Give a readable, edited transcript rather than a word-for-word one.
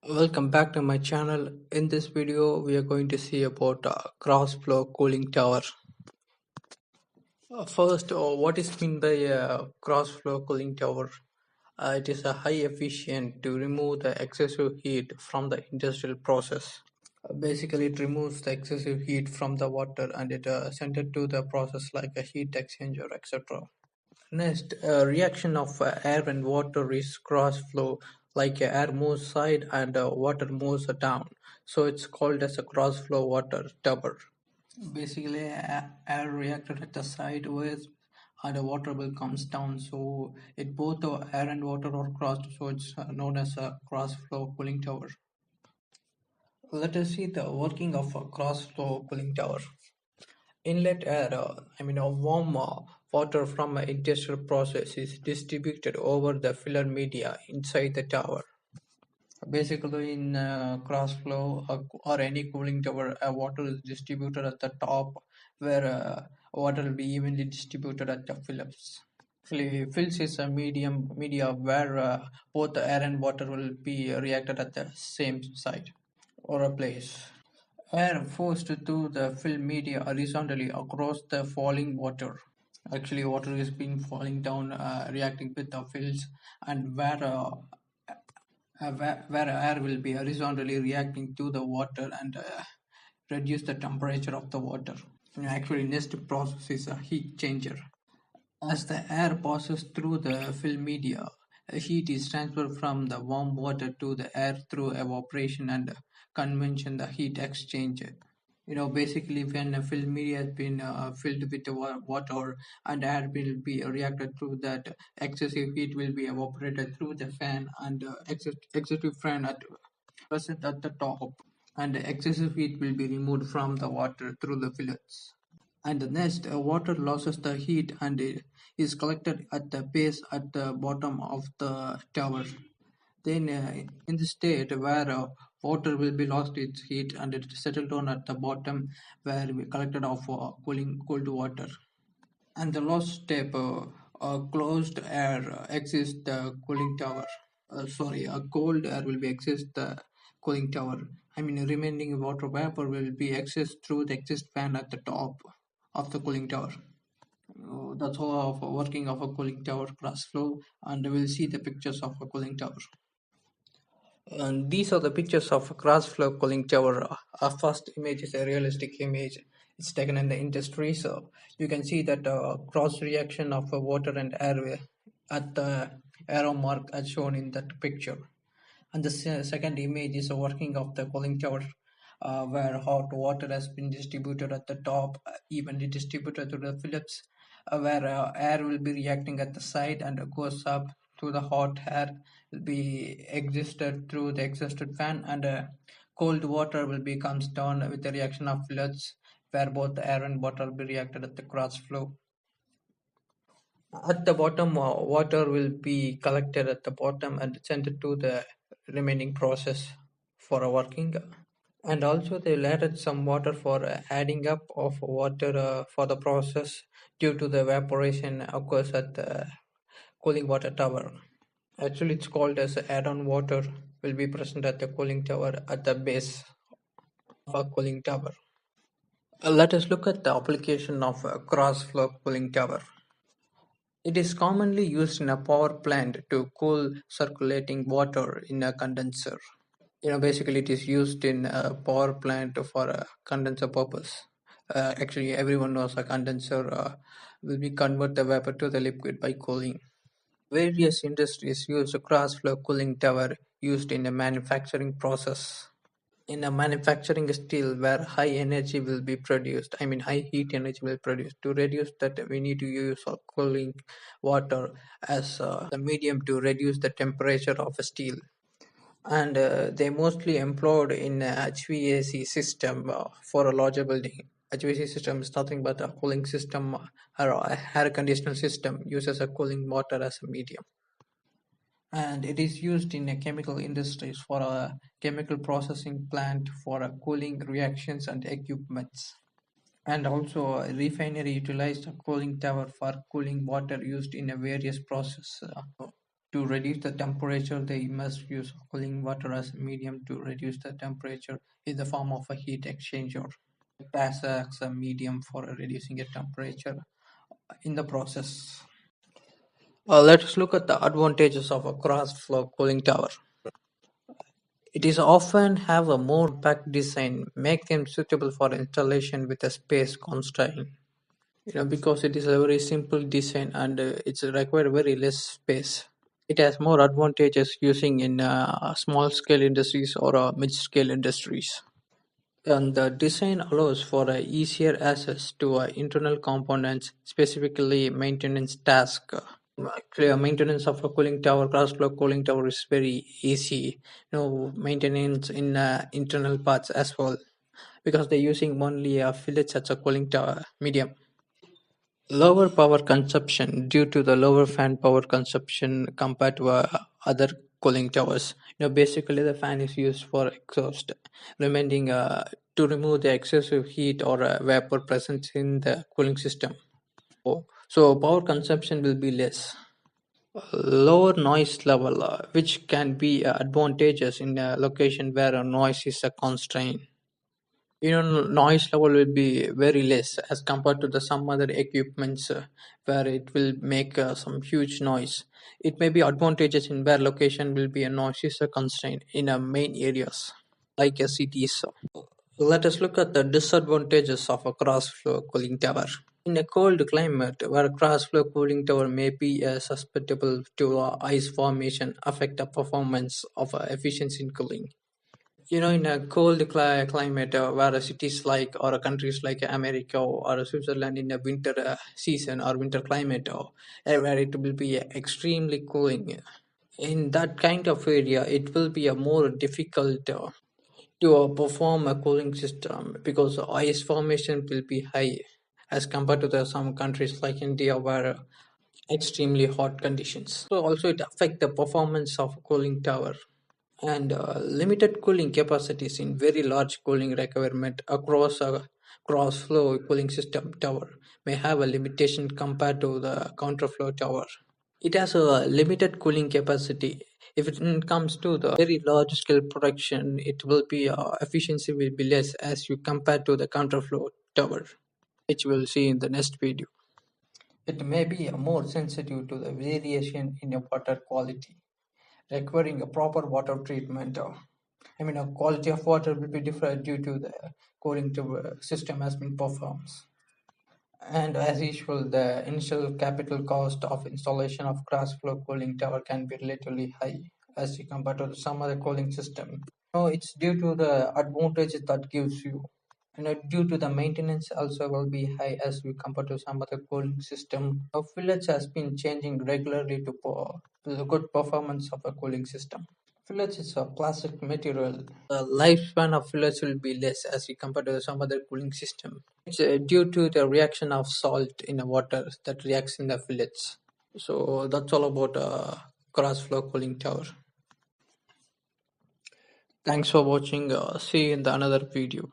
Welcome back to my channel. In this video, we are going to see about cross-flow cooling tower. First, what is meant by cross-flow cooling tower? It is a high efficient to remove the excessive heat from the industrial process. Basically, it removes the excessive heat from the water and it sends it to the process like a heat exchanger, etc. Next, reaction of air and water is cross-flow, like air moves side and water moves down. So it's called as a cross-flow water tower. Basically, air reacted at the sideways and the water will comes down. So it both the air and water are crossed. So it's known as a cross-flow cooling tower. Let us see the working of a cross-flow cooling tower. Inlet air, warm water from an industrial process is distributed over the filler media inside the tower. Basically, in cross flow or any cooling tower, water is distributed at the top, where water will be evenly distributed at the fillers. Actually, fills is a media where both the air and water will be reacted at the same site or a place. Air forced through the film media horizontally across the falling water. Actually, water is being falling down, reacting with the fills, and where air will be horizontally reacting to the water and reduce the temperature of the water. Actually, next process is a heat changer. As the air passes through the film media, heat is transferred from the warm water to the air through evaporation and convection, the heat exchanger. Basically, when a film media has been filled with the water and air will be reacted through that, excessive heat will be evaporated through the fan and excessive fan present at the top, and excessive heat will be removed from the water through the fillets. And next, water loses the heat and it is collected at the base at the bottom of the tower. Then, in the state where water will be lost its heat and it settled down at the bottom where we collected of cooling cold water. And the last step, closed air exits the cooling tower. Cold air will be exist the cooling tower. Remaining water vapor will be accessed through the exhaust fan at the top of the cooling tower. That's all of working of a cooling tower cross flow, and we'll see the pictures of a cooling tower. And these are the pictures of a cross flow cooling tower. First image is a realistic image. It's taken in the industry, so you can see that cross reaction of water and air at the arrow mark as shown in that picture. And the second image is a working of the cooling tower, where hot water has been distributed at the top, evenly distributed to the Phillips, where air will be reacting at the side and goes up to the hot air will be existed through the exhausted fan, and cold water will be comes down with the reaction of Phillips, where both air and water will be reacted at the cross flow. At the bottom, water will be collected at the bottom and sent to the remaining process for a working. And also they added some water for adding up of water for the process due to the evaporation occurs at the cooling water tower. Actually, it's called as add-on water will be present at the cooling tower at the base of a cooling tower. Let us look at the application of a cross-flow cooling tower. It is commonly used in a power plant to cool circulating water in a condenser. Basically it is used in a power plant for a condenser purpose. Actually, everyone knows a condenser will be convert the vapor to the liquid by cooling. Various industries use a cross-flow cooling tower used in a manufacturing process. In a manufacturing steel where high energy will be produced, high heat energy will be produced. To reduce that, we need to use cooling water as the medium to reduce the temperature of a steel. And they mostly employed in HVAC system for a larger building. HVAC system is nothing but a cooling system or a air conditioner system uses a cooling water as a medium. And it is used in a chemical industries for a chemical processing plant for cooling reactions and equipments. And also a refinery utilized a cooling tower for cooling water used in a various process. To reduce the temperature, they must use cooling water as a medium to reduce the temperature in the form of a heat exchanger. It acts as a medium for reducing a temperature in the process. Let us look at the advantages of a cross-flow cooling tower. It is often have a more compact design, make them suitable for installation with a space constraint. Because it is a very simple design and it's require very less space. It has more advantages using in small scale industries or mid scale industries. And the design allows for easier access to internal components, specifically maintenance task. Actually, maintenance of a cooling tower, cross flow cooling tower is very easy. Maintenance in internal parts as well, because they're using only fillets as a cooling tower medium. Lower power consumption due to the lower fan power consumption compared to other cooling towers. Basically the fan is used for exhaust, remaining to remove the excessive heat or vapor present in the cooling system. So power consumption will be less. Lower noise level, which can be advantageous in a location where a noise is a constraint. Noise level will be very less as compared to the some other equipments where it will make some huge noise. It may be advantageous in where location will be a noise is a constraint in main areas like cities. Let us look at the disadvantages of a cross flow cooling tower. In a cold climate where a cross flow cooling tower may be susceptible to ice formation affect the performance of efficiency in cooling. In a cold climate where cities like or countries like America or Switzerland in a winter season or winter climate where it will be extremely cooling. In that kind of area, it will be a more difficult to perform a cooling system because ice formation will be high as compared to the some countries like India where extremely hot conditions. So also it affect the performance of a cooling tower. And limited cooling capacities in very large cooling requirement across a cross flow cooling system tower may have a limitation compared to the counterflow tower. It has a limited cooling capacity. If it comes to the very large scale production, it will be efficiency will be less as you compare to the counterflow tower, which we'll see in the next video. It may be more sensitive to the variation in the water quality, requiring a proper water treatment. Quality of water will be different due to the cooling system has been performed. And as usual, the initial capital cost of installation of cross-flow cooling tower can be relatively high as you compare to some other cooling system. It's due to the advantages that gives you. Due to the maintenance also will be high as we compare to some other cooling system. Fillets has been changing regularly to the good performance of a cooling system. Fillets is a plastic material. The lifespan of fillets will be less as we compare to some other cooling system. It's due to the reaction of salt in the water that reacts in the fillets. So that's all about cross flow cooling tower. Thanks for watching. See you in the another video.